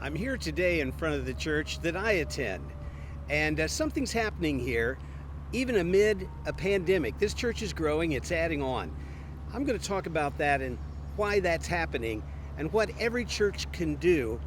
I'm here today in front of the church that I attend, and something's happening here, even amid a pandemic. This church is growing, it's adding on. I'm going to talk about that and why that's happening and what every church can do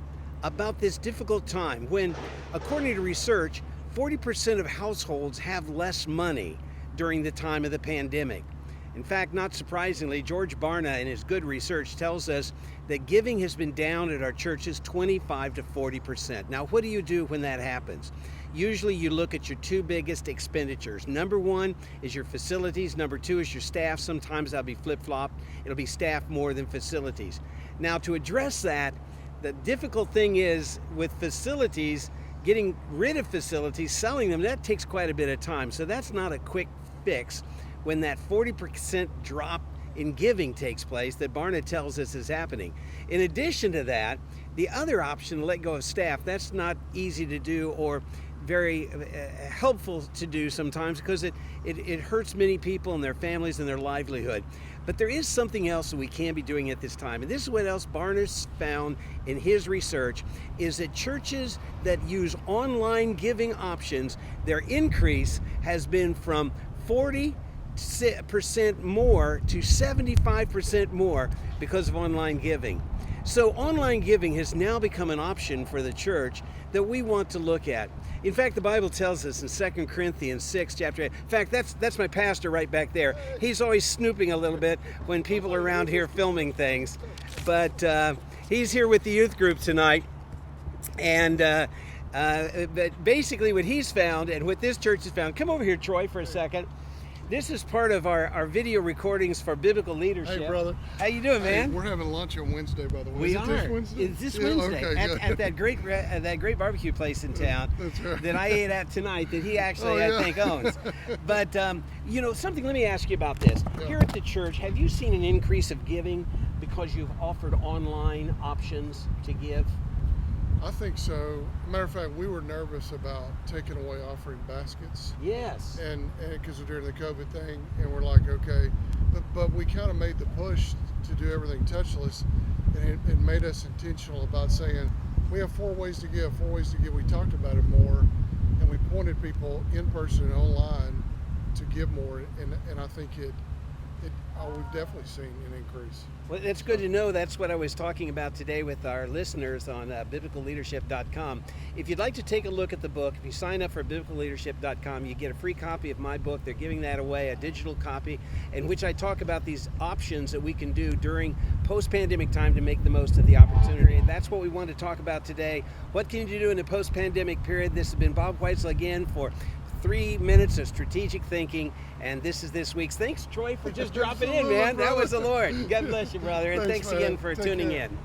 about this difficult time when, according to research, 40% of households have less money during the time of the pandemic. In fact, not surprisingly, George Barna in his good research tells us that giving has been down at our churches 25 to 40%. Now, what do you do when that happens? Usually you look at your two biggest expenditures. Number one is your facilities. Number two is your staff. Sometimes that'll be flip-flopped. It'll be staff more than facilities. Now, to address that, the difficult thing is with facilities, getting rid of facilities, selling them, that takes quite a bit of time. So that's not a quick fix when that 40% drop in giving takes place that Barna tells us is happening. In addition to that, the other option, to let go of staff, that's not easy to do or very helpful to do sometimes because it hurts many people and their families and their livelihood. But there is something else that we can be doing at this time. And this is what else Barna's found in his research, is that churches that use online giving options, their increase has been from 40% more to 75% more because of online giving. So online giving has now become an option for the church that we want to look at. In fact, the Bible tells us in 2 Corinthians 6, chapter 8. In fact, that's my pastor right back there. He's always snooping a little bit when people are around here filming things. But he's here with the youth group tonight. And but basically what he's found and what this church has found, come over here, Troy, for a second. This is part of our video recordings for biblical leadership. Hey, brother. How you doing, man? Hey, we're having lunch on Wednesday, by the way. We Is are. This Wednesday? It's this Yeah, Wednesday okay, at that great barbecue place in town That's right. that I ate at tonight that he actually, Oh, yeah. I think, owns. But, something, let me ask you about this. Yeah. Here at the church, have you seen an increase of giving because you've offered online options to give? I think so. Matter of fact, we were nervous about taking away offering baskets, Yes. and because during the COVID thing, and we're like, okay, but we kind of made the push to do everything touchless, and it made us intentional about saying we have 4 ways to give. We talked about it more, and we pointed people in person and online to give more, and I think we've definitely seen an increase. Well, that's good to know. That's what I was talking about today with our listeners on biblicalleadership.com. If you'd like to take a look at the book, if you sign up for biblicalleadership.com, you get a free copy of my book. They're giving that away, a digital copy, in which I talk about these options that we can do during post-pandemic time to make the most of the opportunity. And that's what we want to talk about today. What can you do in the post-pandemic period? This has been Bob Whitesel again for 3 minutes of strategic thinking, and this is this week's. Thanks, Troy, for just dropping in, man. That was the Lord. God bless you, brother, and thanks man. again for Take tuning care. in.